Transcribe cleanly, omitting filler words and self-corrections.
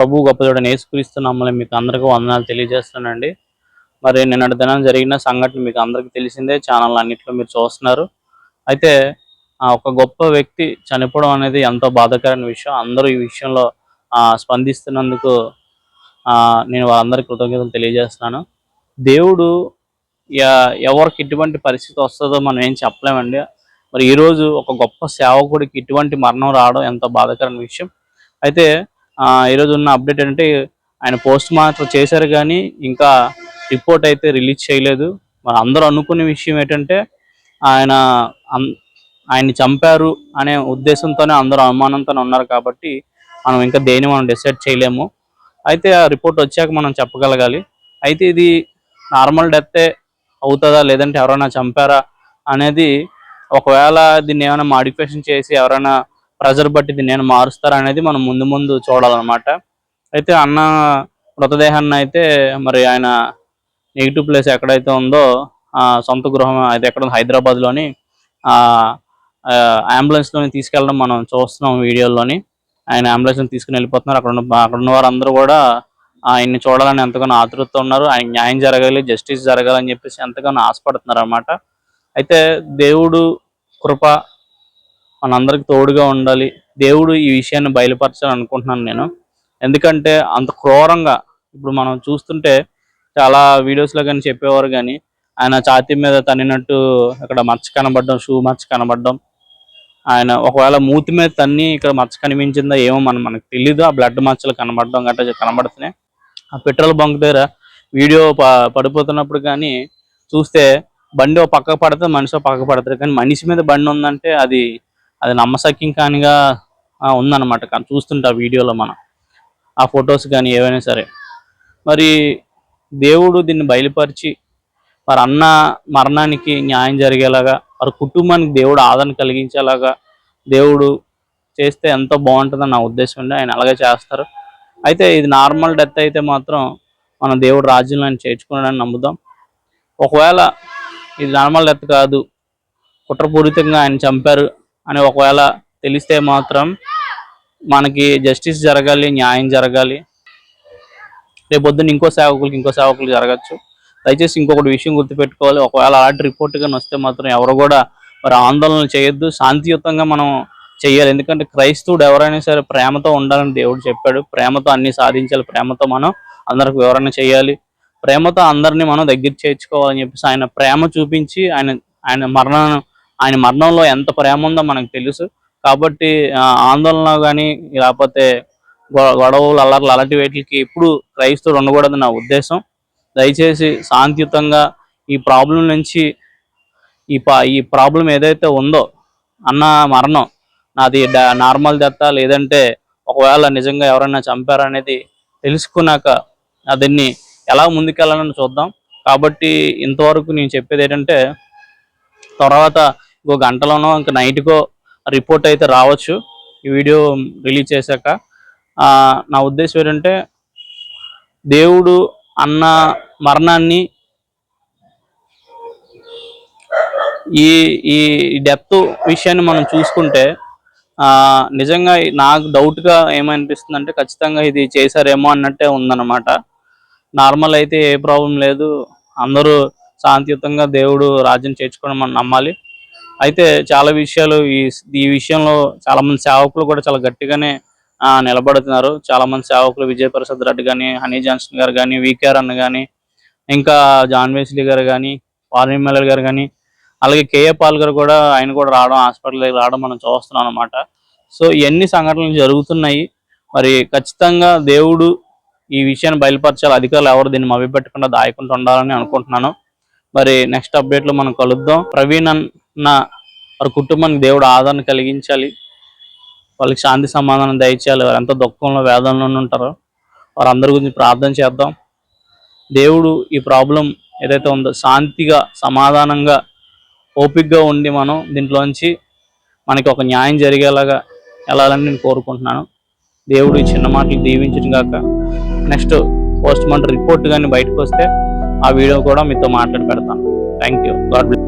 ప్రభు గొప్ప దేవుడైన యేసుక్రీస్తు నామములో మీకు అందరికీ వందనాలు తెలియజేస్తున్నానండి. మరి నిన్నటి దినం జరిగిన సంఘటన మీకు అందరికీ తెలిసిందే. ఛానల్ అన్నిట్లో మీరు చూస్తున్నారు. అయితే ఒక గొప్ప వ్యక్తి చనిపోవడం అనేది ఎంతో బాధాకరమైన విషయం. అందరూ ఈ విషయంలో స్పందిస్తున్నందుకు నేను వాళ్ళందరికీ కృతజ్ఞతలు తెలియజేస్తున్నాను. దేవుడు ఎవరికి ఎటువంటి పరిస్థితి వస్తుందో మనం ఏం చెప్పలేమండి. మరి ఈరోజు ఒక గొప్ప సేవకుడికి ఇటువంటి మరణం రావడం ఎంతో బాధాకరమైన విషయం. అయితే ఈరోజు ఉన్న అప్డేట్ ఏంటంటే ఆయన పోస్ట్ మార్టం చేశారు కానీ ఇంకా రిపోర్ట్ అయితే రిలీజ్ చేయలేదు. మరి అందరూ అనుకునే విషయం ఏంటంటే ఆయన్ని చంపారు అనే ఉద్దేశంతోనే అందరూ అనుమానంతోనే ఉన్నారు కాబట్టి ఇంకా మనం డిసైడ్ చేయలేము. అయితే ఆ రిపోర్ట్ వచ్చాక మనం చెప్పగలగాలి. అయితే ఇది నార్మల్ డెత్తే అవుతుందా లేదంటే ఎవరైనా చంపారా అనేది, ఒకవేళ దీన్ని ఏమైనా మాడిఫికేషన్ చేసి ఎవరైనా ప్రెజర్ బట్టి దీన్ని ఏమైనా మారుస్తారా అనేది మనం ముందు చూడాలన్నమాట. అయితే అన్న మృతదేహాన్ని అయితే మరి ఆయన నెగిటివ్ ప్లేస్ ఎక్కడైతే ఉందో సొంత గృహం అయితే ఎక్కడ హైదరాబాద్లోని అంబులెన్స్లోని తీసుకెళ్ళడం మనం చూస్తున్నాం వీడియోలోని. ఆయన అంబులెన్స్ని తీసుకుని వెళ్ళిపోతున్నారు. అక్కడ ఉన్న వారందరూ కూడా ఆయన్ని చూడాలని ఎంతగానో ఆతృతతో ఉన్నారు. ఆయనకి న్యాయం జరగాలి, జస్టిస్ జరగాలని చెప్పేసి ఎంతగానో ఆశపడుతున్నారు అన్నమాట. అయితే దేవుడు కృప మనందరికి తోడుగా ఉండాలి. దేవుడు ఈ విషయాన్ని బయలుపరచాలని అనుకుంటున్నాను నేను. ఎందుకంటే అంత క్రూరంగా ఇప్పుడు మనం చూస్తుంటే చాలా వీడియోస్లో కానీ చెప్పేవారు, కానీ ఆయన ఛాతీ మీద తన్నినట్టు ఇక్కడ మచ్చ కనబడడం, షూ మచ్చ కనబడడం, ఆయన ఒకవేళ మూతి మీద తన్ని ఇక్కడ మచ్చ కనిపించిందో ఏమో మనకు తెలీదు. ఆ బ్లడ్ మచ్చలు కనబడడం గట్రా కనబడుతున్నాయి. ఆ పెట్రోల్ బంక్ దగ్గర వీడియో పడిపోతున్నప్పుడు కానీ చూస్తే బండి ఓ పక్కకు పడితే మనిషి ఓ పక్కకు పడతారు, కానీ మనిషి మీద బండి ఉందంటే అది నమ్మశక్యం కానిగా ఉందన్నమాట. కానీ చూస్తుంటే ఆ వీడియోలో మనం ఆ ఫొటోస్ కానీ ఏవైనా సరే, మరి దేవుడు దీన్ని బయలుపరిచి మరి అన్న మరణానికి న్యాయం జరిగేలాగా, వారి కుటుంబానికి దేవుడు ఆదరణ కలిగించేలాగా దేవుడు చేస్తే ఎంతో బాగుంటుందని నా ఉద్దేశం అండి. ఆయన అలాగే చేస్తారు. అయితే ఇది నార్మల్ డెత్ అయితే మాత్రం మనం దేవుడు రాజ్యంలో ఆయన చేర్చుకున్నాడని నమ్ముదాం. ఒకవేళ ఇది నార్మల్ డెత్ కాదు, కుట్రపూరితంగా ఆయన చంపారు అని ఒకవేళ తెలిస్తే మాత్రం మనకి జస్టిస్ జరగాలి, న్యాయం జరగాలి. రేపొద్దున ఇంకో సేవకులు జరగచ్చు. దయచేసి ఇంకొకటి విషయం గుర్తుపెట్టుకోవాలి. ఒకవేళ అలాంటి రిపోర్ట్ కానీ వస్తే మాత్రం ఎవరు కూడా మరి ఆందోళన చేయొద్దు, శాంతియుతంగా మనం చెయ్యాలి. ఎందుకంటే క్రైస్తవుడు ఎవరైనా సరే ప్రేమతో ఉండాలని దేవుడు చెప్పాడు. ప్రేమతో అన్ని సాధించాలి, ప్రేమతో మనం అందరికి వివరణ చేయాలి, ప్రేమతో అందరినీ మనం దగ్గర చేర్చుకోవాలని చెప్పేసి ఆయన ప్రేమ చూపించి ఆయన మరణంలో ఎంత ప్రేమ ఉందో మనకు తెలుసు. కాబట్టి ఆందోళన కానీ లేకపోతే గొడవలు అల్లర్లు అలాంటి వాటికి ఎప్పుడు క్రైస్తవుడు ఉండకూడదు నా ఉద్దేశం. దయచేసి శాంతియుతంగా ఈ ప్రాబ్లం నుంచి ఈ ప్రాబ్లం ఏదైతే ఉందో, అన్న మరణం నాది నార్మల్ డెత్ లేదంటే ఒకవేళ నిజంగా ఎవరైనా చంపారనేది తెలుసుకున్నాక దాన్ని ఎలా ముందుకెళ్ళాలని చూద్దాం. కాబట్టి ఇంతవరకు నేను చెప్పేది ఏంటంటే, తర్వాత ఇంకో గంటలోనో ఇంకా నైట్కో రిపోర్ట్ అయితే రావచ్చు ఈ వీడియో రిలీజ్ చేశాక. నా ఉద్దేశం ఏంటంటే, దేవుడు అన్న మరణాన్ని ఈ డెత్ విషయాన్ని మనం చూసుకుంటే నిజంగా నాకు డౌట్గా ఏమనిపిస్తుంది అంటే, ఖచ్చితంగా ఇది చేశారేమో అన్నట్టే ఉందన్నమాట. నార్మల్ అయితే ఏ ప్రాబ్లం లేదు, అందరూ శాంతియుతంగా దేవుడు రాజ్యం చేర్చుకోవడం మనం నమ్మాలి. అయితే చాలా విషయాలు ఈ విషయంలో చాలామంది సేవకులు కూడా చాలా గట్టిగానే నిలబడుతున్నారు. చాలామంది సేవకులు విజయప్రసాద్ రెడ్డి కానీ, హనీ జాన్సన్ గారు కానీ, వికేఆర్ అన్న కానీ, ఇంకా జాన్ వెస్లీ గారు కానీ, వార్న్ ఎమ్మెల్యే గారు కానీ, అలాగే కేఏ పాల్ గారు కూడా ఆయన కూడా రావడం, హాస్పిటల్ దగ్గర రావడం మనం చూస్తున్నాం అనమాట. సో ఇవన్నీ సంఘటనలు జరుగుతున్నాయి. మరి ఖచ్చితంగా దేవుడు ఈ విషయాన్ని బయలుపరచాలి. అధికారులు ఎవరు దీన్ని మభ్యపెట్టకుండా దాయకుండా ఉండాలని అనుకుంటున్నాను. మరి నెక్స్ట్ అప్డేట్లో మనం కలుద్దాం. ప్రవీణ్ అన్న వారి కుటుంబానికి దేవుడు ఆదరణ కలిగించాలి, వాళ్ళకి శాంతి సమాధానం దయచేయాలి. వారు ఎంతో దుఃఖంలో వేదనలో ఉంటారో వారందరి గురించి ప్రార్థన చేద్దాం. దేవుడు ఈ ప్రాబ్లం ఏదైతే ఉందో శాంతిగా, సమాధానంగా, ఓపికగా ఉండి మనం దీంట్లోంచి మనకి ఒక న్యాయం జరిగేలాగా వెళ్ళాలని నేను కోరుకుంటున్నాను. దేవుడు ఈ చిన్న మాటలు దీవించడం కాక నెక్స్ట్ పోస్ట్ మార్టం రిపోర్ట్ కానీ బయటకు వస్తే ఆ వీడియో కూడా మీతో మాట్లాడి పెడతాను. Thank you. God bless.